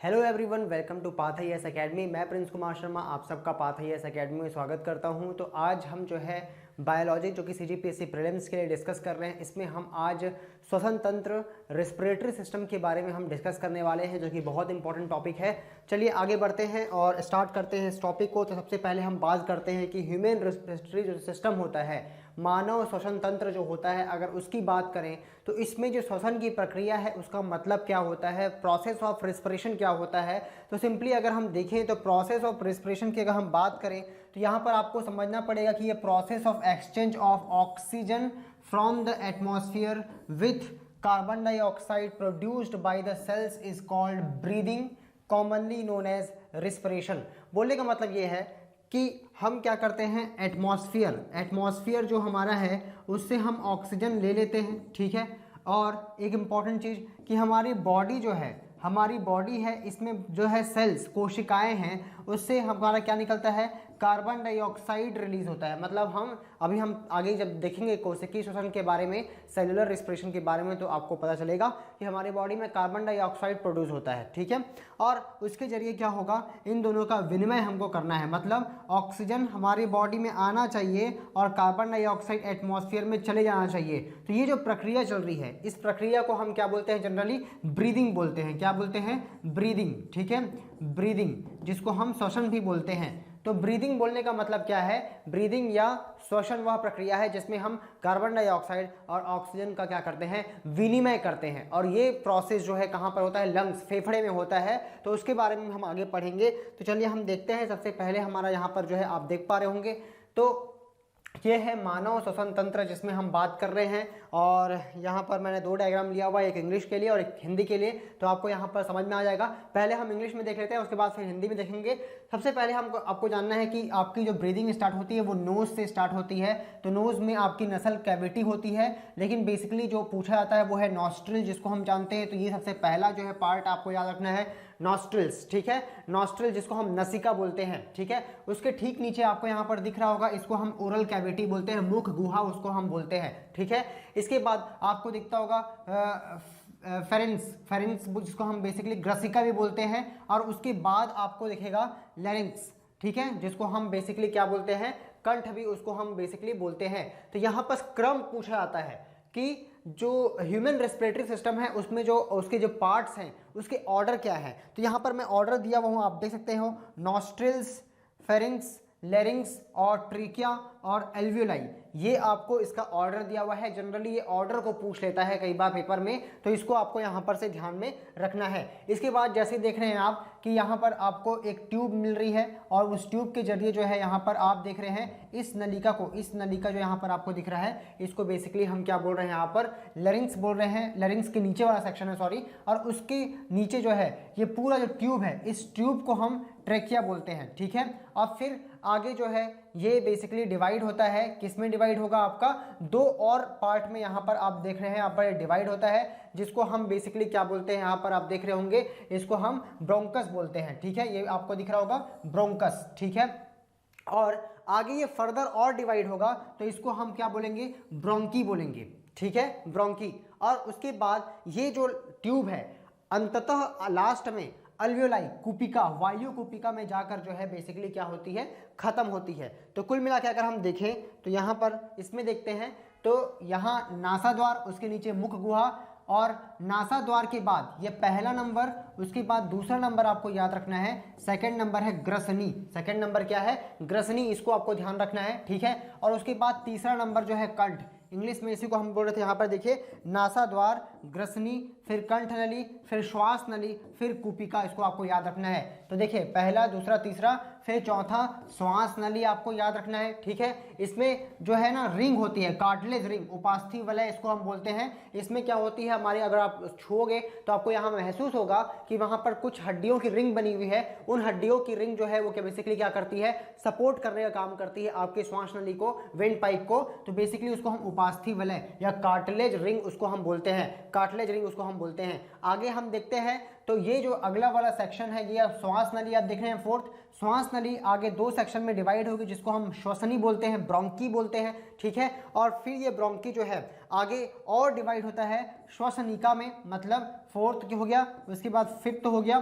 Hello everyone, welcome to Path IAS academy. मैं प्रिंस कुमार शर्मा आप सबका पाथाईएस एकेडमी में स्वागत करता हूं। तो आज हम जो है बायोलॉजी जो कि सीजीपीएससी प्रीलिम्स के लिए डिस्कस कर रहे हैं। इसमें हम आज श्वसन तंत्र रेस्पिरेटरी सिस्टम के बारे में हम डिस्कस करने वाले हैं, जो कि बहुत इंपॉर्टेंट टॉपिक है। चलिए आगे बढ़ते हैं और स्टार्ट करते हैं इस टॉपिक को। तो सबसे पहले हम बात करते हैं कि ह्यूमन रेस्पिरेटरी जो सिस्टम होता है, मानव श्वसन तंत्र जो होता है, अगर उसकी बात करें तो इसमें जो श्वसन की प्रक्रिया है उसका मतलब क्या होता है, प्रोसेस ऑफ रेस्पिरेशन क्या होता है। तो सिंपली अगर हम देखें तो प्रोसेस ऑफ रेस्पिरेशन की अगर हम बात करें तो यहाँ पर आपको समझना पड़ेगा कि ये process of exchange of oxygen from the atmosphere with carbon dioxide produced by the cells is called breathing, commonly known as respiration. बोलने का मतलब ये है कि हम क्या करते हैं, एटमॉस्फेयर जो हमारा है उससे हम ऑक्सीजन ले लेते हैं, ठीक है। और एक इम्पॉर्टेंट चीज़ कि हमारी बॉडी है इसमें जो है सेल्स, कोशिकाएं हैं, उससे हमारा क्या निकलता है, कार्बन डाइऑक्साइड रिलीज होता है। मतलब हम आगे जब देखेंगे कोशिकीय श्वसन के बारे में, सेलुलर रेस्पिरेशन के बारे में, तो आपको पता चलेगा कि हमारी बॉडी में कार्बन डाइऑक्साइड प्रोड्यूस होता है, ठीक है। और उसके जरिए क्या होगा, इन दोनों का विनिमय हमको करना है। मतलब ऑक्सीजन हमारी बॉडी में आना चाहिए और कार्बन डाइऑक्साइड एटमॉस्फेयर में चले जाना चाहिए। तो ये जो प्रक्रिया चल रही है, इस प्रक्रिया को हम क्या बोलते हैं, जनरली ब्रीदिंग बोलते हैं। क्या बोलते हैं, ब्रीदिंग, ठीक है, ब्रीदिंग, जिसको हम श्वसन भी बोलते हैं। तो ब्रीदिंग बोलने का मतलब क्या है, ब्रीदिंग या श्वसन वह प्रक्रिया है जिसमें हम कार्बन डाइऑक्साइड और ऑक्सीजन का क्या करते हैं, विनिमय करते हैं। और ये प्रोसेस जो है कहाँ पर होता है, लंग्स, फेफड़े में होता है। तो उसके बारे में हम आगे पढ़ेंगे। तो चलिए हम देखते हैं। सबसे पहले हमारा यहाँ पर जो है आप देख पा रहे होंगे, तो ये है मानव श्वसन तंत्र जिसमें हम बात कर रहे हैं। और यहाँ पर मैंने दो डायग्राम लिया हुआ है, एक इंग्लिश के लिए और एक हिंदी के लिए, तो आपको यहाँ पर समझ में आ जाएगा। पहले हम इंग्लिश में देख लेते हैं, उसके बाद फिर हिंदी में देखेंगे। सबसे पहले हमको आपको जानना है कि आपकी जो ब्रीदिंग स्टार्ट होती है वो नोज से स्टार्ट होती है। तो नोज में आपकी नसल कैविटी होती है, लेकिन बेसिकली जो पूछा जाता है वो है नॉस्ट्रिल, जिसको हम जानते हैं। तो ये सबसे पहला जो है पार्ट आपको याद रखना है, नॉस्ट्रिल्स, ठीक है। नॉस्ट्रिल जिसको हम नसिका बोलते हैं, ठीक है। उसके ठीक नीचे आपको यहाँ पर दिख रहा होगा, इसको हम ओरल कैविटी बोलते हैं, मुख गुहा उसको हम बोलते हैं, ठीक है। इसके बाद आपको दिखता होगा फेरेंस जिसको हम बेसिकली ग्रसिका भी बोलते हैं। और उसके बाद आपको दिखेगा लैरिंक्स, ठीक है, जिसको हम बेसिकली क्या बोलते हैं, कंठ भी उसको हम बेसिकली बोलते हैं। तो यहाँ पर क्रम पूछा जाता है कि जो ह्यूमन रेस्पिरेटरी सिस्टम है उसमें जो उसके जो पार्ट्स हैं उसके ऑर्डर क्या है। तो यहाँ पर मैं ऑर्डर दिया हुआ हूँ, आप देख सकते हो, नॉस्ट्रिल्स, फेरिंग्स, लेरिंग्स और ट्रिकिया और एल्वियोलाई, ये आपको इसका ऑर्डर दिया हुआ है। जनरली ये ऑर्डर को पूछ लेता है कई बार पेपर में, तो इसको आपको यहाँ पर से ध्यान में रखना है। इसके बाद जैसे देख रहे हैं आप कि यहाँ पर आपको एक ट्यूब मिल रही है और उस ट्यूब के जरिए जो है यहाँ पर आप देख रहे हैं इस नलिका को, इस नलिका जो यहाँ पर आपको दिख रहा है, इसको बेसिकली हम क्या बोल रहे हैं, यहाँ पर लेरिंग्स बोल रहे हैं। लेरिंग्स के नीचे वाला सेक्शन है, सॉरी, और उसके नीचे जो है ये पूरा जो ट्यूब है, इस ट्यूब को हम ट्रेकिया बोलते हैं, ठीक है। और फिर आगे जो है ये बेसिकली डिवाइड होता है, किसमें डिवाइड होगा, आपका दो और पार्ट में यहाँ पर आप देख रहे हैं, यहाँ पर डिवाइड होता है, जिसको हम बेसिकली क्या बोलते हैं, यहाँ पर आप देख रहे होंगे, इसको हम ब्रोंकस बोलते हैं, ठीक है। ये आपको दिख रहा होगा ब्रोंकस, ठीक है। और आगे ये फर्दर और डिवाइड होगा तो इसको हम क्या बोलेंगे, ब्रोंकी बोलेंगे, ठीक है, ब्रोंकी। और उसके बाद ये जो ट्यूब है अंततः लास्ट में अल्वियोलाई, कुपिका, वायु कुपिका में जाकर जो है बेसिकली क्या होती है, खत्म होती है। तो कुल मिला के अगर हम देखें तो यहाँ पर इसमें देखते हैं तो यहाँ नासा द्वार, उसके नीचे मुख गुहा, और नासा द्वार के बाद ये पहला नंबर, उसके बाद दूसरा नंबर आपको याद रखना है, सेकंड नंबर है ग्रसनी। सेकंड नंबर क्या है, ग्रसनी, इसको आपको ध्यान रखना है, ठीक है। और उसके बाद तीसरा नंबर जो है कंठ, इंग्लिश में इसी को हम बोल रहे थे, यहाँ पर देखिए नासा द्वार, ग्रसनी, फिर कंठ नली, फिर श्वास नली, फिर कुपिका, इसको आपको याद रखना है। तो देखिए पहला, दूसरा, तीसरा, फिर चौथा श्वास नली आपको याद रखना है, ठीक है। इसमें जो है ना रिंग होती है, कार्टिलेज रिंग, उपास्थि वलय इसको हम बोलते हैं। इसमें क्या होती है हमारी, अगर आप छुओगे तो आपको यहाँ महसूस होगा कि वहाँ पर कुछ हड्डियों की रिंग बनी हुई है। उन हड्डियों की रिंग जो है वो क्या बेसिकली क्या करती है, सपोर्ट करने का काम करती है आपके श्वास नली को, वेंट पाइप को। तो बेसिकली उसको हम उपास्थि वलय या कार्टिलेज रिंग उसको हम बोलते हैं, कार्टिलेज रिंग उसको हम बोलते हैं। आगे हम देखते हैं तो ये जो अगला वाला सेक्शन है ये श्वास नली आप देख रहे हैं, फोर्थ श्वास नली आगे दो सेक्शन में डिवाइड होगी, जिसको हम श्वसनी बोलते हैं, ब्रोंकी बोलते हैं, ठीक है। और फिर ये ब्रोंकी जो है आगे और डिवाइड होता है श्वसनिका में, मतलब फोर्थ हो गया, उसके बाद फिफ्थ हो गया,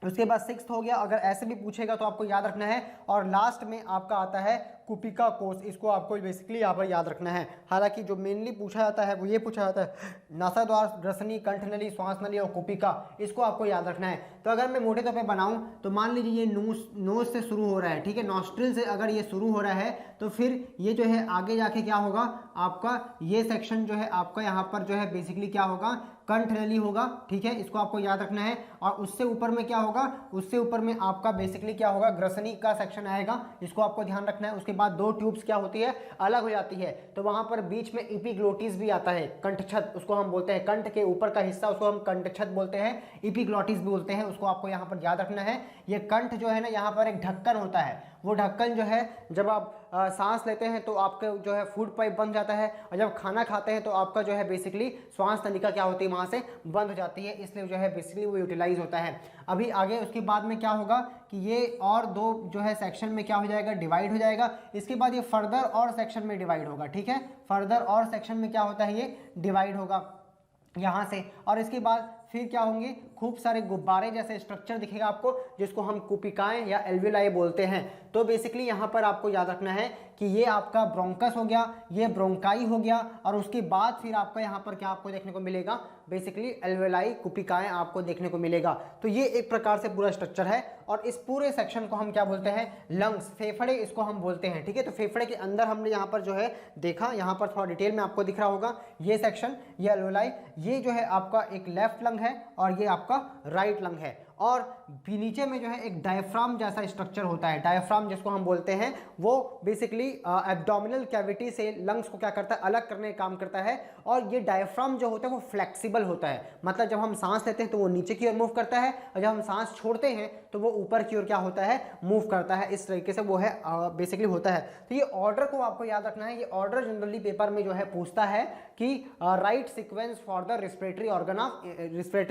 उसके बाद 6th हो गया, अगर ऐसे भी पूछेगा तो आपको याद रखना है। और लास्ट में आपका आता है कुपिका कोष, इसको आपको बेसिकली यहाँ पर याद रखना है। हालांकि जो मेनली पूछा जाता है वो ये पूछा जाता है नासाद्वार, ग्रसनी, कंठनली, श्वास नली और कुपिका, इसको आपको याद रखना है। तो अगर मैं मोटे तौर पे बनाऊं तो मान लीजिए ये नोज से शुरू हो रहा है, ठीक है, नॉस्ट्रिल से अगर ये शुरू हो रहा है तो फिर ये जो है आगे जाके क्या होगा आपका, ये सेक्शन जो है आपका यहाँ पर जो है बेसिकली क्या होगा, कंठनली होगा, ठीक है, इसको आपको याद रखना है। और उससे ऊपर में क्या होगा, उससे ऊपर में आपका बेसिकली क्या होगा, ग्रसनी का सेक्शन आएगा, इसको आपको ध्यान रखना है। उसके बाद 2 ट्यूब्स क्या होती है, अलग हो जाती है, तो वहां पर बीच में इपिग्लोटिस भी आता है, कंठछद उसको हम बोलते हैं, कंठ के ऊपर का हिस्सा उसको हम कंठछद बोलते हैं, इपिग्लोटिस भी बोलते हैं, उसको आपको यहाँ पर याद रखना है। ये कंठ जो है ना, यहाँ पर एक ढक्कन होता है, वो ढक्कन जो है जब आप सांस लेते हैं तो आपका जो है फूड पाइप बन जाता है, और जब खाना खाते हैं तो आपका जो है बेसिकली श्वास नलिका क्या होती है, वहां से बंद हो जाती है, इसलिए जो है बेसिकली वो यूटिलाइज होता है। अभी आगे उसके बाद में क्या होगा कि ये और 2 जो है सेक्शन में क्या हो जाएगा, डिवाइड हो जाएगा। इसके बाद ये फर्दर और सेक्शन में डिवाइड होगा, ठीक है, फर्दर और सेक्शन में क्या होता है, ये डिवाइड होगा यहाँ से। और इसके बाद फिर क्या होंगे, खूब सारे गुब्बारे जैसे स्ट्रक्चर दिखेगा आपको, जिसको हम कुपिकाएं या एल्विलाई बोलते हैं। तो बेसिकली यहाँ पर आपको याद रखना है कि ये आपका ब्रोंकस हो गया, ये ब्रोंकाई हो गया, और उसके बाद फिर आपका यहाँ पर क्या आपको देखने को मिलेगा, बेसिकली एल्विलाई, कुपिकाएं आपको देखने को मिलेगा। तो ये एक प्रकार से पूरा स्ट्रक्चर है, और इस पूरे सेक्शन को हम क्या बोलते हैं, लंग्स, फेफड़े इसको हम बोलते हैं, ठीक है। तो फेफड़े के अंदर हमने यहाँ पर जो है देखा, यहाँ पर थोड़ा डिटेल में आपको दिख रहा होगा, ये सेक्शन, ये एल्विलाई, ये जो है आपका एक लेफ्ट लंग है और ये आपका राइट लंग है। और नीचे में जो है एक डायफ्राम जैसा स्ट्रक्चर होता है, डायफ्राम जिसको हम बोलते हैं, वो बेसिकली एब्डोमिनल कैविटी से लंग्स को क्या करता है, अलग करने का काम करता है। और ये डायफ्राम जो होता है वो फ्लेक्सिबल होता है, मतलब जब हम सांस लेते हैं तो वो नीचे की ओर मूव करता है, और जब हम सांस छोड़ते हैं तो वो ऊपर की ओर क्या होता है, मूव करता है। इस तरीके से वो है बेसिकली होता है। तो ये ऑर्डर को आपको याद रखना है। ये ऑर्डर जनरली पेपर में जो है पूछता है कि right sequence for the respiratory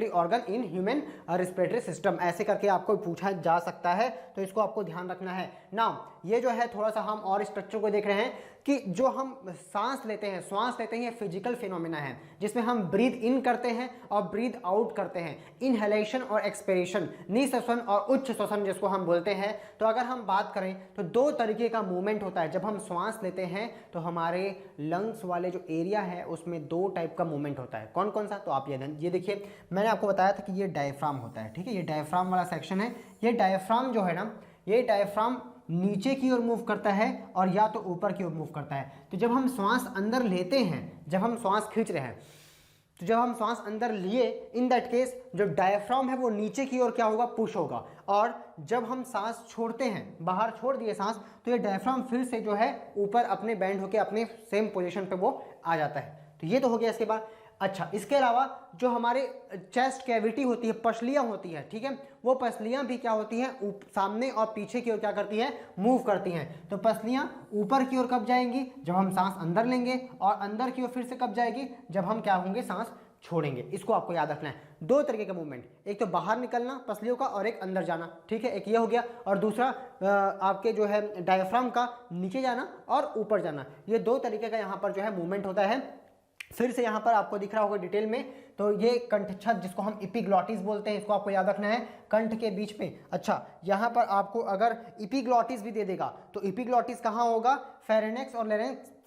organ in human respiratory system, ऐसे करके आपको पूछा जा सकता है, तो इसको आपको ध्यान रखना है। नाउ ये जो है थोड़ा सा हम और स्ट्रक्चर को देख रहे हैं कि जो हम सांस लेते हैं, श्वास लेते हैं, ये फिजिकल फिनोमेना है, जिसमें हम ब्रीथ इन करते हैं और ब्रीथ आउट करते हैं, इनहेलेशन और एक्सपिरेशन, निःश्वसन और उच्च श्वसन जिसको हम बोलते हैं। तो अगर हम बात करें तो 2 तरीके का मूवमेंट होता है। जब हम श्वास लेते हैं तो हमारे लंग्स वाले जो एरिया है उसमें 2 टाइप का मूवमेंट होता है। कौन कौन सा, तो आप ये देखिए, मैंने आपको बताया था कि ये डायफ्राम होता है, ठीक है, ये डायफ्राम वाला सेक्शन है। ये डायफ्राम जो है ना, ये डायफ्राम नीचे की ओर मूव करता है और या तो ऊपर की ओर मूव करता है। तो जब हम श्वास अंदर लेते हैं, जब हम श्वास खींच रहे हैं, तो जब हम श्वास अंदर लिए, इन दैट केस जो डायफ्राम है वो नीचे की ओर क्या होगा, पुश होगा। और जब हम सांस छोड़ते हैं, बाहर छोड़ दिए सांस, तो ये डायफ्राम फिर से जो है ऊपर अपने बैंड होके अपने सेम पोजीशन पे वो आ जाता है। तो ये तो हो गया। इसके बाद अच्छा, इसके अलावा जो हमारे चेस्ट कैविटी होती है, पसलियां होती है, ठीक है, वो पसलियां भी क्या होती हैं, सामने और पीछे की ओर क्या करती हैं, मूव करती हैं। तो पसलियां ऊपर की ओर कब जाएंगी, जब हम सांस अंदर लेंगे, और अंदर की ओर फिर से कब जाएगी, जब हम क्या होंगे, सांस छोड़ेंगे। इसको आपको याद रखना है। 2 तरीके का मूवमेंट, एक तो बाहर निकलना पसलियों का और एक अंदर जाना, ठीक है, एक ये हो गया। और दूसरा आपके जो है डायफ्राम का नीचे जाना और ऊपर जाना। ये 2 तरीके का यहाँ पर जो है मूवमेंट होता है। फिर से यहाँ पर आपको दिख रहा होगा डिटेल में, तो ये कंठछद जिसको हम इपिग्लॉटिस बोलते हैं, इसको आपको याद रखना है, कंठ के बीच में। अच्छा, यहाँ पर आपको अगर इपिग्लॉटिस भी दे देगा तो इपिग्लॉटिस कहाँ होगा,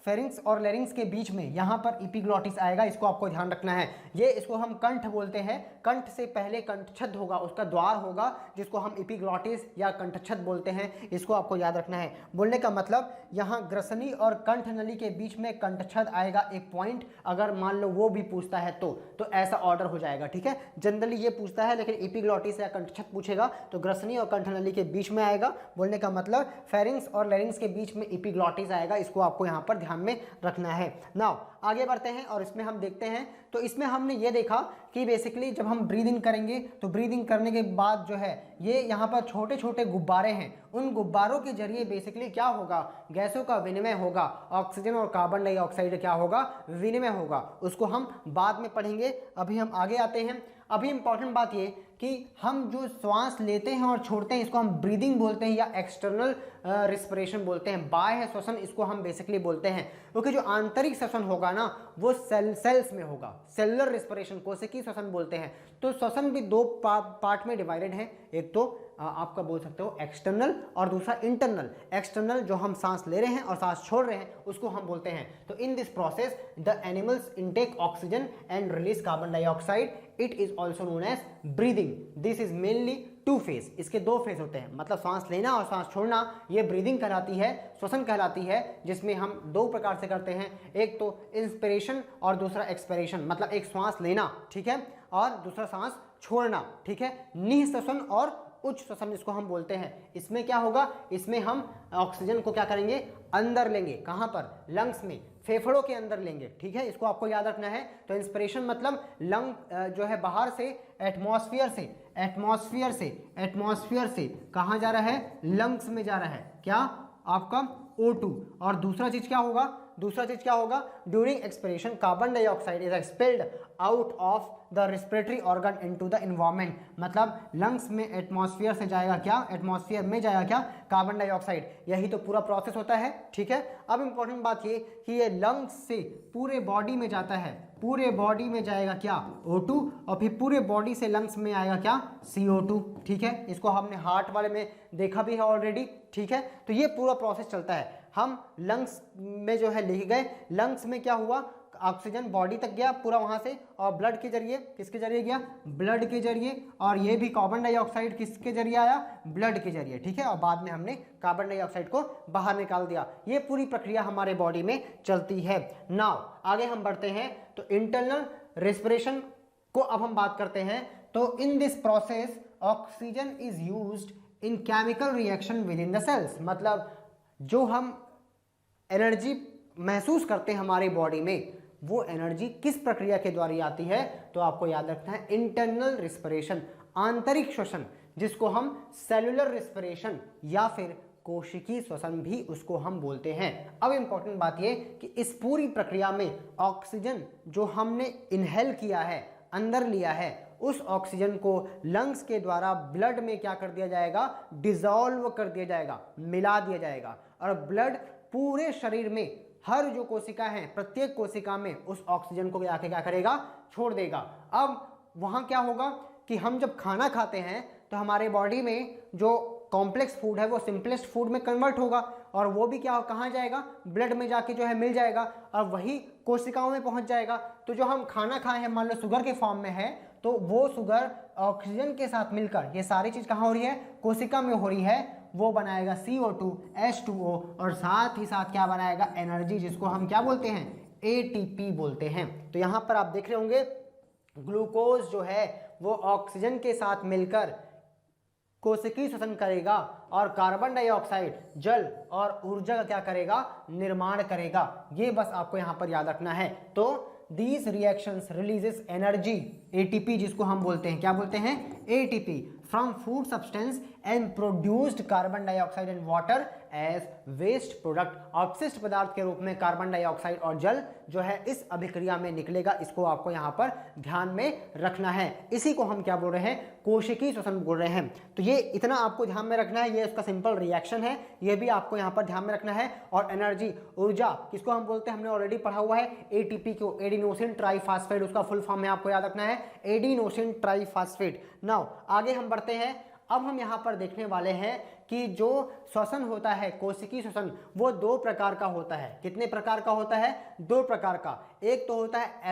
फेरिंक्स और लेरिंग्स के बीच में, यहाँ पर इपिग्लॉटिस आएगा, इसको आपको ध्यान रखना है। ये इसको हम कंठ बोलते हैं, कंठ से पहले कंठछद होगा, उसका द्वार होगा, जिसको हम इपिग्लॉटिस या कंठछद बोलते हैं, इसको आपको याद रखना है। बोलने का मतलब यहाँ ग्रसनी और कंठ नली के बीच में कंठछद आएगा एक पॉइंट, अगर मान लो वो भी पूछता है तो ऐसा ऑर्डर हो जाएगा, ठीक है। जनरली ये पूछता है, लेकिन इपिग्लॉटिस या कंठछद पूछेगा तो ग्रसनी और कंठ नली के बीच में आएगा। बोलने का मतलब फेरिंक्स और लेरिंग्स के बीच में इपिग्लॉटिस आएगा, इसको आपको यहाँ पर ध्यान में रखना है। नाउ आगे बढ़ते हैं और इसमें हम देखते हैं, तो इसमें हमने ये देखा कि बेसिकली जब हम ब्रीद इन करेंगे तो ब्रीद इन करने के बाद जो है ये यहाँ पर छोटे छोटे गुब्बारे हैं, उन गुब्बारों के जरिए बेसिकली क्या होगा, गैसों का विनिमय होगा, ऑक्सीजन और कार्बन डाइऑक्साइड क्या होगा, विनिमय होगा। उसको हम बाद में पढ़ेंगे, अभी हम आगे आते हैं। अभी इंपॉर्टेंट बात ये कि हम जो श्वास लेते हैं और छोड़ते हैं इसको हम ब्रीदिंग बोलते हैं या एक्सटर्नल रिस्पिरेशन बोलते हैं। बाह्य श्वसन इसको हम बेसिकली बोलते हैं, क्योंकि जो आंतरिक श्वसन होगा ना वो सेल्स में होगा, सेलुलर रिस्पिरेशन कोशिकीय श्वसन बोलते हैं। तो श्वसन भी दो पार्ट में डिवाइडेड है, एक तो आपका बोल सकते हो एक्सटर्नल और दूसरा इंटरनल। एक्सटर्नल जो हम सांस ले रहे हैं और सांस छोड़ रहे हैं उसको हम बोलते हैं। तो in this process the animals intake oxygen and release carbon dioxide, it is also known as breathing. This is mainly two phase, इसके दो फेज होते हैं, मतलब सांस लेना और सांस छोड़ना, ये ब्रीदिंग कहलाती है, श्वसन कहलाती है, जिसमें हम दो प्रकार से करते हैं, एक तो इंस्पिरेशन और दूसरा एक्सपिरेशन, मतलब एक सांस लेना, ठीक है, और दूसरा सांस छोड़ना, ठीक है। निःश्वसन और उच्च श्वसन इसको हम बोलते हैं। इसमें क्या होगा, इसमें हम ऑक्सीजन को क्या करेंगे, अंदर लेंगे, कहाँ पर, लंग्स में, फेफड़ों के अंदर लेंगे, ठीक है, इसको आपको याद रखना है। तो इंस्पिरेशन मतलब लंग जो है बाहर से एटमॉस्फेयर से कहाँ जा रहा है, लंग्स में जा रहा है, क्या आपका O2। और दूसरा चीज क्या होगा, during expiration carbon dioxide is expelled out of the respiratory organ into the environment, मतलब लंग्स में एटमॉस्फेयर से जाएगा क्या, एटमॉस्फेयर में जाएगा क्या, कार्बन डाइऑक्साइड। यही तो पूरा प्रोसेस होता है, ठीक है। अब इंपॉर्टेंट बात ये कि ये लंग्स से पूरे बॉडी में जाता है, पूरे बॉडी में जाएगा क्या, O2, और फिर पूरे बॉडी से लंग्स में आएगा क्या, CO2, ठीक है। इसको हमने हार्ट वाले में देखा भी है ऑलरेडी, ठीक है। तो ये पूरा प्रोसेस चलता है। हम लंग्स में जो है लेके गए, लंग्स में क्या हुआ, ऑक्सीजन बॉडी तक गया पूरा वहां से, और ब्लड के जरिए, किसके जरिए गया, ब्लड के जरिए, और ये भी कार्बन डाइऑक्साइड किसके जरिए आया, ब्लड के जरिए, ठीक है। और बाद में हमने कार्बन डाइऑक्साइड को बाहर निकाल दिया। ये पूरी प्रक्रिया हमारे बॉडी में चलती है। नाउ आगे हम बढ़ते हैं, तो इंटरनल रेस्पिरेशन को अब हम बात करते हैं। तो in this process oxygen is used in chemical reaction within the cells, मतलब जो हम एनर्जी महसूस करते हैं हमारी बॉडी में, वो एनर्जी किस प्रक्रिया के द्वारा आती है, तो आपको याद रखना है इंटरनल रिस्पिरेशन, आंतरिक श्वसन, जिसको हम सेलुलर रिस्पिरेशन या फिर कोशिकीय श्वसन भी उसको हम बोलते हैं। अब इंपॉर्टेंट बात ये कि इस पूरी प्रक्रिया में ऑक्सीजन जो हमने इनहेल किया है, अंदर लिया है, उस ऑक्सीजन को लंग्स के द्वारा ब्लड में क्या कर दिया जाएगा, डिसॉल्व कर दिया जाएगा, मिला दिया जाएगा, और ब्लड पूरे शरीर में हर जो कोशिका है, प्रत्येक कोशिका में उस ऑक्सीजन को जाके क्या करेगा, छोड़ देगा। अब वहां क्या होगा कि हम जब खाना खाते हैं तो हमारे बॉडी में जो कॉम्प्लेक्स फूड है वो सिंपलेस्ट फूड में कन्वर्ट होगा, और वो भी क्या कहाँ जाएगा, ब्लड में जाके जो है मिल जाएगा, और वही कोशिकाओं में पहुंच जाएगा। तो जो हम खाना खाए हैं, मान लो शुगर के फॉर्म में है, तो वो शुगर ऑक्सीजन के साथ मिलकर, ये सारी चीज कहाँ हो रही है, कोशिका में हो रही है, वो बनाएगा CO2, H2O, और साथ ही साथ क्या बनाएगा, एनर्जी, जिसको हम क्या बोलते हैं, ATP बोलते हैं। तो यहां पर आप देख रहे होंगे ग्लूकोज जो है वो ऑक्सीजन के साथ मिलकर कोशिकीय श्वसन करेगा, और कार्बन डाइऑक्साइड जल और ऊर्जा का क्या करेगा, निर्माण करेगा। ये बस आपको यहां पर याद रखना है। तो these reactions releases energy, ATP, जिसको हम बोलते हैं, क्या बोलते हैं, ATP, from food substance and produced carbon dioxide and water as waste product। अपशिष्ट पदार्थ के रूप में कार्बन डाइऑक्साइड और जल जो है इस अभिक्रिया में निकलेगा। इसको आपको यहाँ पर ध्यान में रखना है। इसी को हम क्या बोल रहे हैं, कोशिकीय श्वसन बोल रहे हैं। तो ये इतना आपको ध्यान में रखना है, ये उसका सिंपल रिएक्शन है, ये भी आपको यहाँ पर ध्यान में रखना है। और एनर्जी, ऊर्जा, किसको हम बोलते हैं, हमने ऑलरेडी पढ़ा हुआ है, ATP को, एडिनोसिन ट्राइफॉस्फेट, उसका फुल फॉर्म में आपको याद रखना है, एडिनोसिन ट्राइफॉस्फेट। नाउ आगे हम बढ़ते हैं। अब हम यहाँ पर देखने वाले हैं कि जो श्वसन होता है, कोशिकीय श्वसन, वो दो प्रकार का होता है। कितने प्रकार का होता है, दो प्रकार का। एक तो होता है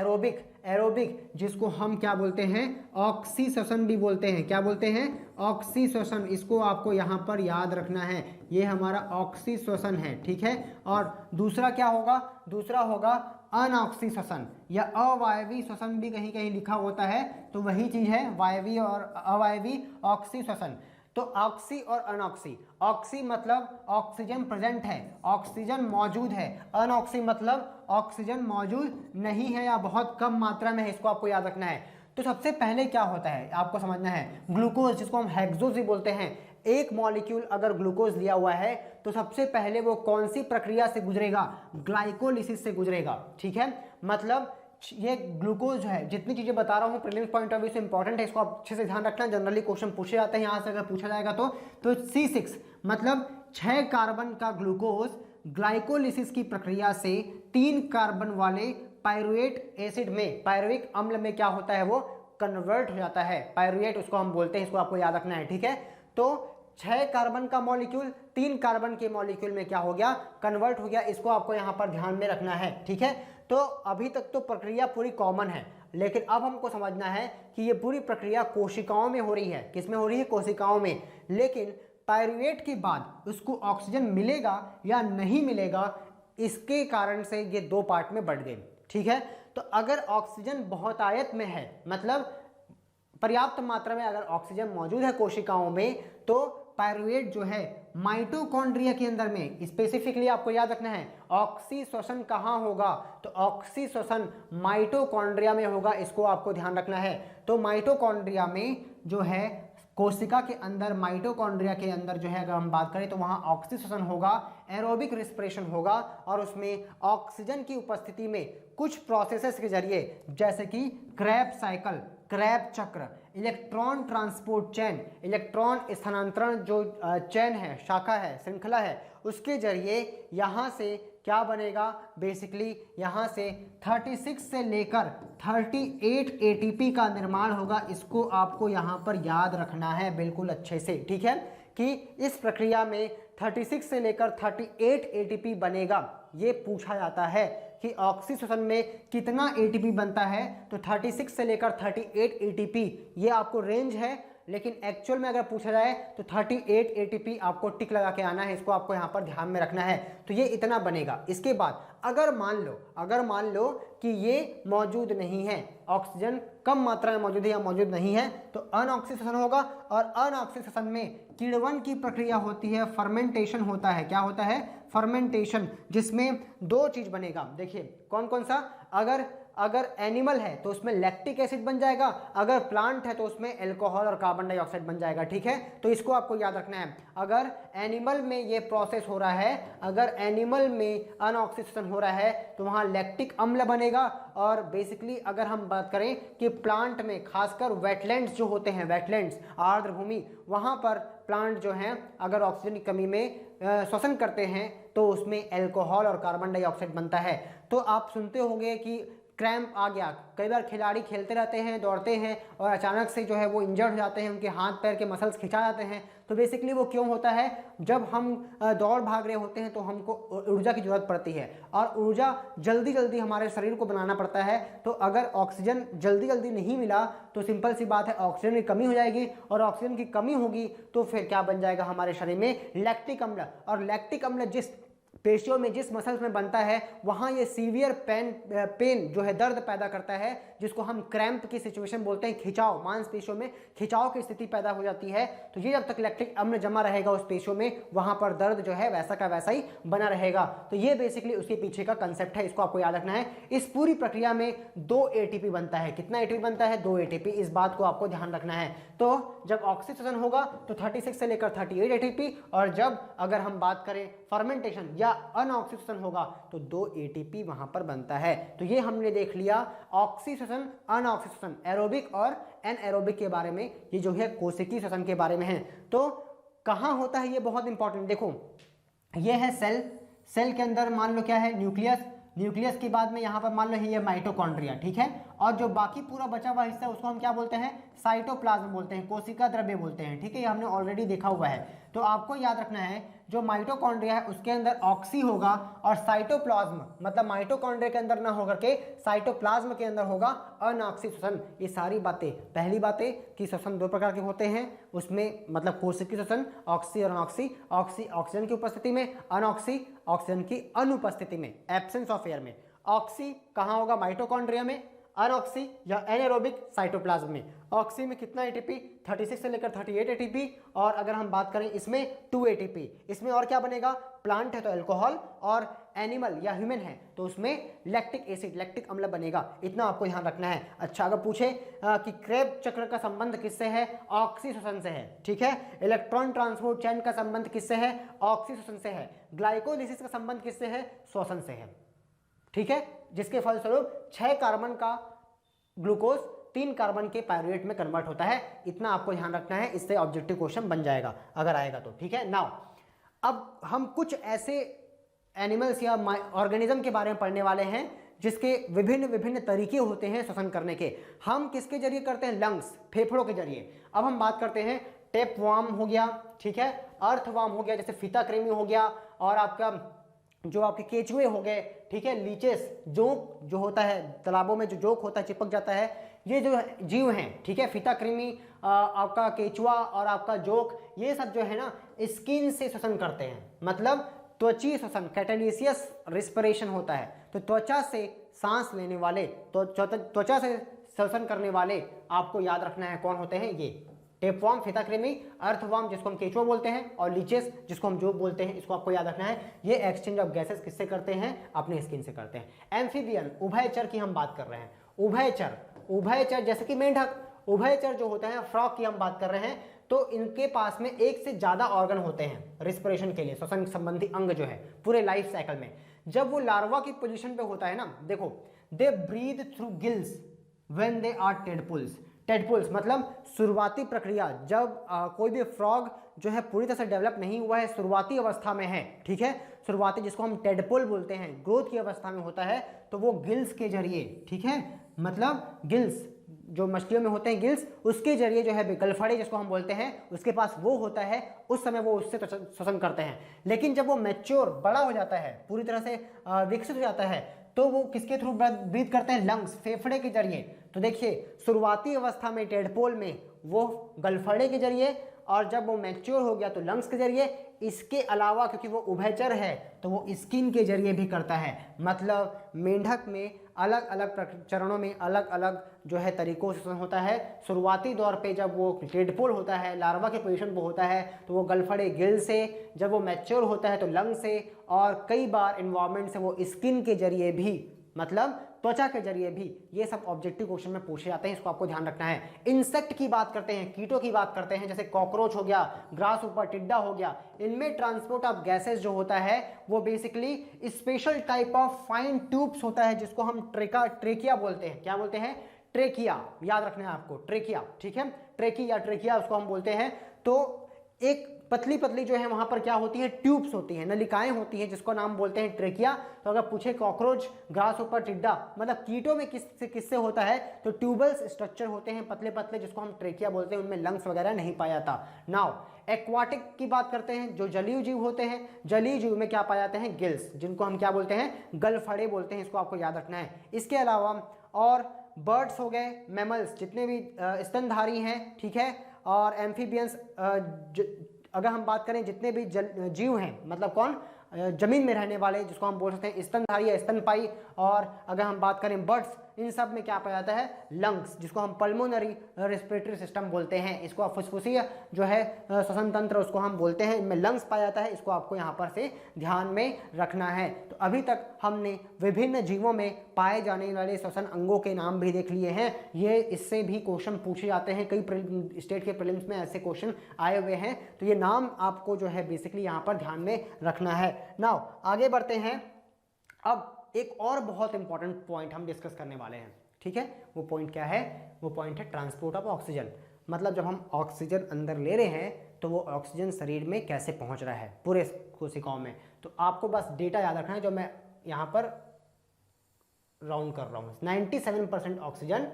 एरोबिक, जिसको हम क्या बोलते हैं, ऑक्सी श्वसन भी बोलते हैं। क्या बोलते हैं, ऑक्सी श्वसन। इसको आपको यहाँ पर याद रखना है, ये हमारा ऑक्सी श्वसन है, ठीक है। और दूसरा क्या होगा, दूसरा होगा अनऑक्सी श्वसन या अवायवीय श्वसन भी कहीं कहीं लिखा होता है, तो वही चीज है, वायवीय और अवायवीय ऑक्सी श्वसन। तो ऑक्सी और अनऑक्सी, ऑक्सी मतलब ऑक्सीजन प्रेजेंट है, ऑक्सीजन मौजूद है, अनऑक्सी मतलब ऑक्सीजन मौजूद नहीं है या बहुत कम मात्रा में है। इसको आपको याद रखना है। तो सबसे पहले क्या होता है आपको समझना है, ग्लूकोज, जिसको हम हेक्सोज भी बोलते हैं, एक मॉलिक्यूल अगर ग्लूकोज लिया हुआ है तो सबसे पहले वो कौन सी प्रक्रिया से गुजरेगा, ग्लाइकोलिसिस से गुजरेगा, ठीक है। मतलब ये ग्लूकोज जो है, जितनी चीजें बता रहा हूँ प्रीलिम्स पॉइंट ऑफ व्यू से इंपॉर्टेंट है, इसको आप अच्छे से ध्यान रखना, जनरली क्वेश्चन पूछे जाते हैं यहाँ से, अगर पूछा जाएगा तो C6 मतलब 6 कार्बन का ग्लूकोज ग्लाइकोलिसिस की प्रक्रिया से 3 कार्बन वाले पायरुवेट एसिड में, पायरुविक अम्ल में क्या होता है, वो कन्वर्ट हो जाता है। पायरुवेट उसको हम बोलते हैं, इसको आपको याद रखना है, ठीक है। तो 6 कार्बन का मॉलिक्यूल 3 कार्बन के मॉलिक्यूल में क्या हो गया, कन्वर्ट हो गया, इसको आपको यहाँ पर ध्यान में रखना है, ठीक है। तो अभी तक तो प्रक्रिया पूरी कॉमन है, लेकिन अब हमको समझना है कि ये पूरी प्रक्रिया कोशिकाओं में हो रही है। किसमें हो रही है, कोशिकाओं में। लेकिन पायरुवेट के बाद उसको ऑक्सीजन मिलेगा या नहीं मिलेगा, इसके कारण से ये 2 पार्ट में बढ़ गए, ठीक है। तो अगर ऑक्सीजन बहुतायत में है, मतलब पर्याप्त मात्रा में अगर ऑक्सीजन मौजूद है कोशिकाओं में, तो पायरुवेट जो है माइटोकॉन्ड्रिया के अंदर में, स्पेसिफिकली आपको याद रखना है ऑक्सीश्वसन कहाँ होगा, तो ऑक्सीश्वसन माइटोकॉन्ड्रिया में होगा, इसको आपको ध्यान रखना है। तो माइटोकॉन्ड्रिया में जो है, कोशिका के अंदर माइटोकॉन्ड्रिया के अंदर जो है, अगर हम बात करें तो वहां ऑक्सीश्वसन होगा, एरोबिक रिस्पिरेशन होगा, और उसमें ऑक्सीजन की उपस्थिति में कुछ प्रोसेसेस के जरिए, जैसे कि क्रेब साइकिल, क्रेब चक्र, इलेक्ट्रॉन ट्रांसपोर्ट चेन, इलेक्ट्रॉन स्थानांतरण जो चेन है, शाखा है, श्रृंखला है, उसके जरिए यहाँ से क्या बनेगा, बेसिकली यहाँ से 36 से लेकर 38 एटीपी का निर्माण होगा। इसको आपको यहाँ पर याद रखना है बिल्कुल अच्छे से, ठीक है, कि इस प्रक्रिया में 36 से लेकर 38 एटीपी बनेगा। ये पूछा जाता है कि ऑक्सीश्वसन में कितना एटीपी बनता है, तो 36 से लेकर 38 एटीपी, ये आपको रेंज है, लेकिन एक्चुअल में अगर पूछा जाए तो 38 एटीपी आपको टिक लगा के आना है, इसको आपको यहाँ पर ध्यान में रखना है। तो ये इतना बनेगा। इसके बाद अगर मान लो कि ये मौजूद नहीं है, ऑक्सीजन कम मात्रा में मौजूद है या मौजूद नहीं है, तो अनऑक्सीश्वसन होगा, और अनऑक्सीश्वसन में किण्वन की प्रक्रिया होती है, फर्मेंटेशन होता है। क्या होता है, फर्मेंटेशन, जिसमें 2 चीज बनेगा। देखिए कौन कौन सा, अगर एनिमल है तो उसमें लैक्टिक एसिड बन जाएगा, अगर प्लांट है तो उसमें एल्कोहल और कार्बन डाइऑक्साइड बन जाएगा, ठीक है। तो इसको आपको याद रखना है। अगर एनिमल में ये प्रोसेस हो रहा है, अगर एनिमल में अनऑक्सीश्वसन हो रहा है, तो वहाँ लैक्टिक अम्ल बनेगा। और बेसिकली अगर हम बात करें कि प्लांट में खासकर वेटलैंड्स जो होते हैं, वेटलैंड्स आर्द्र भूमि, वहाँ पर प्लांट जो हैं अगर ऑक्सीजन की कमी में श्वसन करते हैं, तो उसमें एल्कोहल और कार्बन डाइऑक्साइड बनता है। तो आप सुनते होंगे कि क्रैम्प आ गया, कई बार खिलाड़ी खेलते रहते हैं, दौड़ते हैं, और अचानक से जो है वो इंजर्ड हो जाते हैं, उनके हाथ पैर के मसल्स खिंचा जाते हैं। तो बेसिकली वो क्यों होता है, जब हम दौड़ भाग रहे होते हैं तो हमको ऊर्जा की जरूरत पड़ती है, और ऊर्जा जल्दी जल्दी हमारे शरीर को बनाना पड़ता है। तो अगर ऑक्सीजन जल्दी जल्दी नहीं मिला तो सिंपल सी बात है, ऑक्सीजन की कमी हो जाएगी, और ऑक्सीजन की कमी होगी तो फिर क्या बन जाएगा हमारे शरीर में, लैक्टिक अम्ल। और लैक्टिक अम्ल जिस पेशियों में, जिस मसल्स में बनता है, वहाँ ये सीवियर पेन जो है, दर्द पैदा करता है, जिसको हम क्रैम्प की सिचुएशन बोलते हैं, खिंचाव, मांसपेशियों में खिंचाव की स्थिति पैदा हो जाती है। तो ये जब तक लैक्टिक अम्ल जमा रहेगा उस पेशियों में, वहाँ पर दर्द जो है वैसा का वैसा ही बना रहेगा। तो ये बेसिकली उसके पीछे का कंसेप्ट है, इसको आपको याद रखना है। इस पूरी प्रक्रिया में 2 एटीपी बनता है। कितना एटीपी बनता है, 2 एटीपी, इस बात को आपको ध्यान रखना है। तो जब ऑक्सीश्वसन होगा तो 36 से लेकर 38 एटीपी, और जब अगर हम बात करें फर्मेंटेशन या अनऑक्सीश्वसन होगा तो 2 एटीपी वहां पर बनता है। तो ये हमने देख लिया ऑक्सीश्वसन, अनऑक्सीश्वसन, एरोबिक और एनएरोबिक के बारे में, ये जो है कोशिकीय श्वसन के बारे में है। तो कहाँ होता है ये बहुत इंपॉर्टेंट, देखो ये है सेल, सेल के अंदर मान लो क्या है, न्यूक्लियस, न्यूक्लियस के बाद में यहाँ पर मान लो ये माइटोकॉन्ड्रिया, ठीक है। और जो बाकी पूरा बचा हुआ हिस्सा है उसको हम क्या बोलते हैं, साइटोप्लाज्म बोलते हैं, कोशिका द्रव्य बोलते हैं, ठीक है। ये हमने ऑलरेडी देखा हुआ है। तो आपको याद रखना है, जो माइटोकॉन्ड्रिया है उसके अंदर ऑक्सी होगा, और साइटोप्लाज्म मतलब माइटोकॉन्ड्रिया के अंदर ना होकर के साइटोप्लाज्म के अंदर होगा अनऑक्सीश्वसन। ये सारी बातें, पहली बातें कि श्वसन 2 प्रकार के होते हैं, उसमें मतलब कोशिकीय श्वसन, ऑक्सी और अनऑक्सी, ऑक्सी ऑक्सीजन की उपस्थिति में, अनऑक्सी ऑक्सीजन की अनुपस्थिति में, एब्सेंस ऑफ एयर में। ऑक्सी कहाँ होगा, माइटोकॉन्ड्रिया में, अनऑक्सी या एनारोबिक साइटोप्लाज्म में। ऑक्सी में कितना एटीपी, 36 से लेकर 38 एटीपी, और अगर हम बात करें इसमें 2 एटीपी। इसमें और क्या बनेगा, प्लांट है तो अल्कोहल, और एनिमल या ह्यूमन है तो उसमें लैक्टिक एसिड, लैक्टिक अम्ल बनेगा। इतना आपको ध्यान रखना है। अच्छा, अगर पूछे कि क्रेब चक्र का संबंध किससे है, ऑक्सीश्वसन से है, ठीक है। इलेक्ट्रॉन ट्रांसपोर्ट चेन का संबंध किससे है, ऑक्सीश्वसन से है। ग्लाइकोलिसिस का संबंध किससे है, श्वसन से है, ठीक है। जिसके फलस्वरूप 6 कार्बन का ग्लूकोज 3 कार्बन के पायरुवेट में कन्वर्ट होता है। इतना आपको ध्यान रखना है, इससे ऑब्जेक्टिव क्वेश्चन बन जाएगा अगर आएगा तो, ठीक है। नाउ अब हम कुछ ऐसे एनिमल्स या ऑर्गेनिज्म के बारे में पढ़ने वाले हैं जिसके विभिन्न विभिन्न तरीके होते हैं श्वसन करने के। हम किसके जरिए करते हैं? लंग्स, फेफड़ों के जरिए। अब हम बात करते हैं टेपवार्म हो गया, ठीक है, अर्थवार्म हो गया, जैसे फीताकृमि हो गया, और आपका जो आपके केचुए हो गए, ठीक है, लीचेस, जोंक जो होता है तालाबों में, जो जोंक होता है चिपक जाता है, ये जो जीव हैं, ठीक है, फीताकृमि, आपका केचुआ और आपका जोंक, ये सब जो है ना स्किन से श्वसन करते हैं, मतलब त्वचीय श्वसन, कैटालिसियस रिस्पिरेशन होता है। तो त्वचा से सांस लेने वाले, तो त्वचा से श्वसन करने वाले आपको याद रखना है कौन होते हैं? ये टेपवार्म, फीताकृमि, अर्थवार्म जिसको हम केचुआ बोलते हैं, और लीचेस जिसको हम जोंक बोलते हैं, इसको आपको याद रखना है। ये एक्सचेंज ऑफ गैसेस किससे करते हैं? अपने स्किन से करते हैं। एम्फीबियन, उभयचर की हम बात कर रहे हैं। उभयचर जैसे कि मेंढक, उभयचर जो होता है, फ्रॉग की हम बात कर रहे हैं, तो इनके पास में एक से ज्यादा ऑर्गन होते हैं रिस्पिरेशन के लिए, श्वसन संबंधी अंग जो है पूरे लाइफ साइकिल में। जब वो लार्वा की पोजीशन पे होता है ना, देखो, they breathe through gills when they are tadpoles. Tadpoles मतलब शुरुआती प्रक्रिया, जब कोई भी फ्रॉग जो है पूरी तरह से डेवलप नहीं हुआ है, शुरुआती अवस्था में है, ठीक है, शुरुआती जिसको हम टेडपोल बोलते हैं, ग्रोथ की अवस्था में होता है, तो वो गिल्स के जरिए, ठीक है, मतलब गिल्स जो मछलियों में होते हैं, गिल्स, उसके जरिए जो है गलफड़े जिसको हम बोलते हैं, उसके पास वो होता है, उस समय वो उससे श्वसन करते हैं। लेकिन जब वो मैच्योर, बड़ा हो जाता है, पूरी तरह से विकसित हो जाता है, तो वो किसके थ्रू ब्रीथ करते हैं? लंग्स, फेफड़े के जरिए। तो देखिए, शुरुआती अवस्था में टेडपोल में वो गलफड़े के जरिए, और जब वो मैच्योर हो गया तो लंग्स के जरिए। इसके अलावा क्योंकि वो उभयचर है तो वो स्किन के जरिए भी करता है। मतलब मेंढक में अलग अलग चरणों में अलग अलग जो है तरीकों से होता है। शुरुआती दौर पे जब वो टेडपोल होता है, लार्वा के पोजीशन पे होता है, तो वो गलफड़े गिल से, जब वो मैच्योर होता है तो लंग से, और कई बार इन्वायरमेंट से वो स्किन के जरिए भी, मतलब त्वचा के जरिए भी। ये सब ऑब्जेक्टिव क्वेश्चन में पूछे जाते हैं, इसको आपको ध्यान रखना है। इंसेक्ट की बात करते हैं, कीटों की बात करते हैं, जैसे कॉकरोच हो गया, ग्रास ऊपर, टिड्डा हो गया। इनमें ट्रांसपोर्ट ऑफ गैसेस जो होता है वो basically special type of fine tubes होता है, जिसको हम ट्रेकिया बोलते हैं। क्या बोलते हैं? ट्रेकिया, याद रखना है आपको, ट्रेकिया, ठीक है, ट्रेकिया उसको हम बोलते हैं। तो एक पतली पतली जो है वहां पर क्या होती है? ट्यूब्स होती हैं, नलिकाएं होती हैं, जिसको नाम बोलते हैं ट्रेकिया। तो अगर पूछे कॉकरोच, ग्रास ऊपर, टिड्डा, मतलब कीटों में किससे होता है, तो ट्यूबल्स स्ट्रक्चर होते हैं पतले पतले, जिसको हम ट्रेकिया बोलते हैं। उनमें लंग्स वगैरह नहीं पाया जाता। नाउ एक्वाटिक की बात करते हैं, जो जलीय जीव होते हैं। जलीय जीव में क्या पाए जाते हैं? गिल्स, जिनको हम क्या बोलते हैं? गलफड़े बोलते हैं। इसको आपको याद रखना है। इसके अलावा और बर्ड्स हो गए, मैमल्स जितने भी स्तनधारी हैं, ठीक है, और एम्फीबियंस, अगर हम बात करें जितने भी जीव हैं, मतलब कौन? जमीन में रहने वाले, जिसको हम बोल सकते हैं स्तनधारी या स्तनपाई। और अगर हम बात करें बर्ड्स, इन सब में क्या पाया जाता है? लंग्स, जिसको हम पल्मोनरी रेस्पिरेटरी सिस्टम बोलते हैं। इसको फुसफुसिया जो है श्वसन तंत्र, उसको हम बोलते हैं। इनमें लंग्स पाया जाता है। इसको आपको यहाँ पर से ध्यान में रखना है। तो अभी तक हमने विभिन्न जीवों में पाए जाने वाले श्वसन अंगों के नाम भी देख लिए हैं। ये इससे भी क्वेश्चन पूछे जाते हैं, कई स्टेट के प्रीलिम्स में ऐसे क्वेश्चन आए हुए हैं। तो ये नाम आपको जो है बेसिकली यहाँ पर ध्यान में रखना है। नाउ आगे बढ़ते हैं। अब एक और बहुत इंपॉर्टेंट पॉइंट हम डिस्कस करने वाले हैं, ठीक है। वो पॉइंट क्या है? वो पॉइंट है ट्रांसपोर्ट ऑफ ऑक्सीजन। मतलब जब हम ऑक्सीजन अंदर ले रहे हैं तो वो ऑक्सीजन शरीर में कैसे पहुंच रहा है पूरे कोशिकाओं में। तो आपको बस डेटा याद रखना है, जो मैं यहाँ पर राउंड कर रहा हूँ। 97% ऑक्सीजन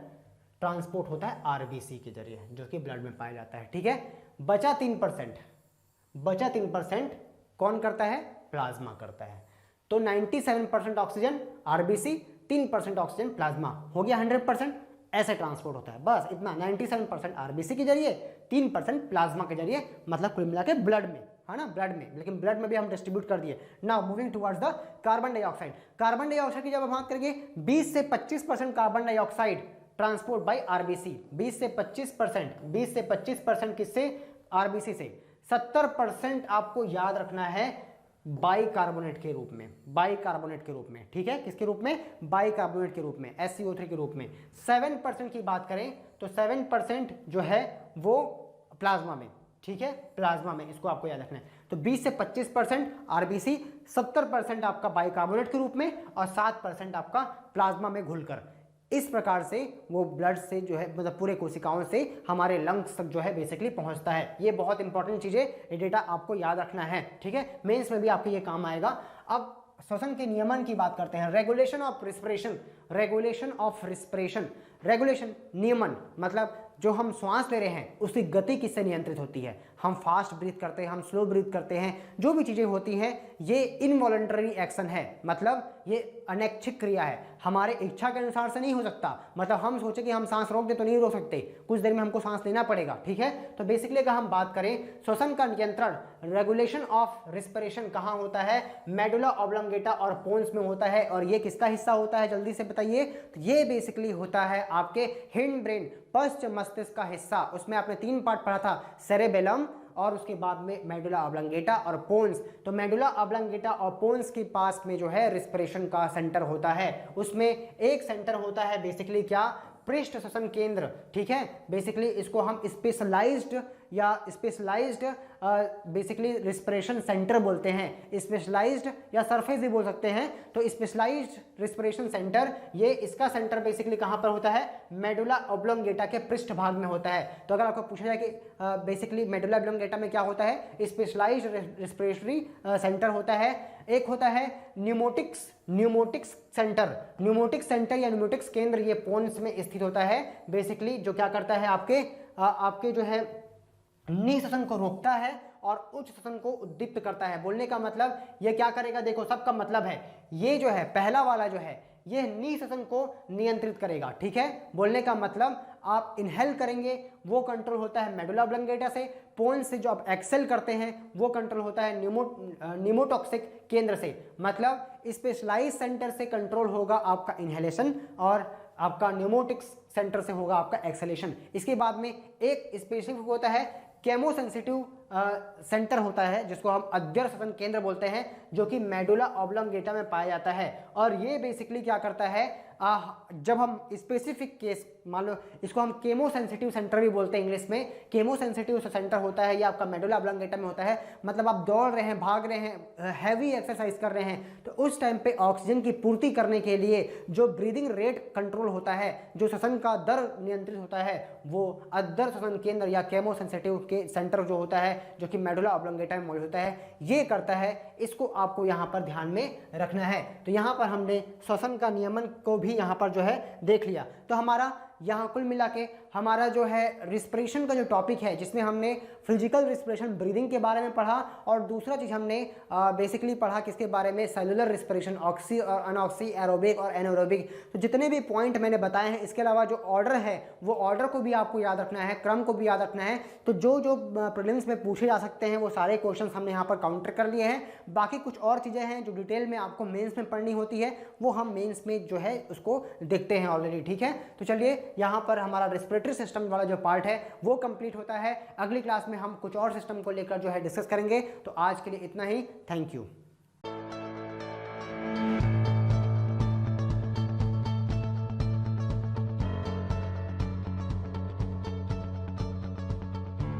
ट्रांसपोर्ट होता है आरबीसी के जरिए, जो कि ब्लड में पाया जाता है, ठीक है। बचा 3% कौन करता है? प्लाज्मा करता है। तो 97% ऑक्सीजन आरबीसी, 3% ऑक्सीजन प्लाज्मा, हो गया 100%। ऐसे ट्रांसपोर्ट होता है, बस इतना। 97% आरबीसी के जरिए, 3% प्लाज्मा के जरिए, मतलब कुल मिला के ब्लड में, है ना, ब्लड में। लेकिन ब्लड में भी हम डिस्ट्रीब्यूट कर दिए। Now moving towards the carbon dioxide. Carbon dioxide की जब हम बात करेंगे, 20 से 25% carbon dioxide transport bye RBC. 20 से 25% किससे? आरबीसी से। 70% आपको याद रखना है बाइकार्बोनेट के रूप में, बाइकार्बोनेट के रूप में, ठीक है। किसके रूप में? बाइकार्बोनेट के रूप में, SiO3 के रूप में। 7% की बात करें तो 7% जो है वो प्लाज्मा में, ठीक है, प्लाज्मा में, इसको आपको याद रखना है। तो 20 से 25% आरबीसी, 70% आपका बाइकार्बोनेट के रूप में और 7% आपका प्लाज्मा में घुलकर। इस प्रकार से वो ब्लड से जो है मतलब पूरे कोशिकाओं से हमारे लंग्स तक जो है बेसिकली पहुंचता है। ये बहुत इंपॉर्टेंट चीज़ है, ये डेटा आपको याद रखना है, ठीक है, मेंस में भी आपके ये काम आएगा। अब श्वसन के नियमन की बात करते हैं। Regulation of respiration, regulation of respiration, regulation नियमन मतलब जो हम श्वास ले रहे हैं उसकी गति किससे नियंत्रित होती है। हम फास्ट ब्रीथ करते हैं, हम स्लो ब्रीथ करते हैं, जो भी चीज़ें होती हैं ये इनवॉलंटरी एक्शन है, मतलब ये अनैच्छिक क्रिया है, हमारे इच्छा के अनुसार से नहीं हो सकता। मतलब हम सोचे कि हम सांस रोक दे तो नहीं रोक सकते, कुछ देर में हमको सांस लेना पड़ेगा, ठीक है। तो बेसिकली अगर हम बात करें श्वसन का नियंत्रण, रेगुलेशन ऑफ रिस्पिरेशन कहाँ होता है, मेडुला ऑब्लोंगेटा और पोन्स में होता है। और ये किसका हिस्सा होता है, जल्दी से बताइए। तो ये बेसिकली होता है आपके हिंड ब्रेन, पश्च मस्तिष्क का हिस्सा। उसमें आपने 3 पार्ट पढ़ा था, सेरेबेलम और उसके बाद में मेडुला ऑब्लोंगेटा और पोन्स। तो मेडुला ऑब्लोंगेटा और पोन्स के पास में जो है रिस्पिरेशन का सेंटर होता है। उसमें एक सेंटर होता है बेसिकली क्या, पृष्ठ श्वसन केंद्र, ठीक है। बेसिकली इसको हम स्पेशलाइज्ड या स्पेशलाइज्ड बेसिकली रिस्पिरेशन सेंटर बोलते हैं, स्पेशलाइज्ड या सरफेस भी बोल सकते हैं। तो स्पेशलाइज्ड रिस्पिरेशन सेंटर, ये इसका सेंटर बेसिकली कहाँ पर होता है, मेडुला ऑब्लोंगेटा के पृष्ठ भाग में होता है। तो अगर आपको पूछा जाए कि बेसिकली मेडुला ऑब्लोंगेटा में क्या होता है, स्पेशलाइज्ड रिस्पिरेटरी सेंटर होता है। एक होता है न्यूमोटिक्स सेंटर, न्यूमोटिक्स सेंटर या न्यूमोटिक्स केंद्र, ये पोन्स में स्थित होता है बेसिकली, जो क्या करता है आपके जो है निःश्वसन को रोकता है और उच्च श्वसन को उद्दीप्त करता है। बोलने का मतलब ये क्या करेगा, देखो सबका मतलब है, ये जो है पहला वाला जो है ये निःश्वसन को नियंत्रित करेगा, ठीक है। बोलने का मतलब आप इनहेल करेंगे वो कंट्रोल होता है मेडुला ऑब्लोंगेटा से, पोन्स से जो आप एक्सेल करते हैं वो कंट्रोल होता है न्यूमोटॉक्सिक केंद्र से। मतलब स्पेशलाइज सेंटर से कंट्रोल होगा आपका इनहेलेशन और आपका न्यूमोटिक्स सेंटर से होगा आपका एक्सेलेशन। इसके बाद में एक स्पेसिफिक होता है केमोसेंसिटिव सेंटर होता है, जिसको हम अध्यर श्वसन केंद्र बोलते हैं, जो कि मेडुला ऑब्लोंगेटा में पाया जाता है। और ये बेसिकली क्या करता है, जब हम स्पेसिफिक केस मान लो, इसको हम केमोसेंसिटिव सेंटर भी बोलते हैं इंग्लिश में, केमोसेंसिटिव सेंटर होता है, ये आपका मेडुला ऑब्लोंगेटा में होता है। मतलब आप दौड़ रहे हैं, भाग रहे हैं, हैवी एक्सरसाइज कर रहे हैं, तो उस टाइम पे ऑक्सीजन की पूर्ति करने के लिए जो ब्रीदिंग रेट कंट्रोल होता है, जो श्वसन का दर नियंत्रित होता है, वो अद्धर श्वसन केंद्र या केमोसेंसिटिव के सेंटर जो होता है, जो कि मेडुला ऑब्लोंगेटा में मौजूद होता है, ये करता है। इसको आपको यहाँ पर ध्यान में रखना है। तो यहाँ पर हमने श्वसन का नियमन को भी यहाँ पर जो है देख लिया। तो हमारा यहाँ कुल मिला के हमारा जो है रिस्पिरेशन का जो टॉपिक है, जिसमें हमने फिजिकल रिस्पिरेशन ब्रीदिंग के बारे में पढ़ा, और दूसरा चीज़ हमने बेसिकली पढ़ा किसके बारे में, सेलुलर रिस्पिरेशन, ऑक्सी और अनऑक्सी, एरोबिक और एनएरोबिक। तो जितने भी पॉइंट मैंने बताए हैं, इसके अलावा जो ऑर्डर है वो ऑर्डर को भी आपको याद रखना है, क्रम को भी याद रखना है। तो जो जो प्रीलिम्स में पूछे जा सकते हैं वो सारे क्वेश्चन हमने यहाँ पर काउंटर कर लिए हैं। बाकी कुछ और चीज़ें हैं जो डिटेल में आपको मेंस में पढ़नी होती है, वो हम मेंस में जो है उसको देखते हैं ऑलरेडी, ठीक है। तो चलिए यहाँ पर हमारा रेस्पिरेटरी सिस्टम वाला जो पार्ट है वो कंप्लीट होता है। अगली क्लास में हम कुछ और सिस्टम को लेकर जो है डिस्कस करेंगे। तो आज के लिए इतना ही, थैंक यू।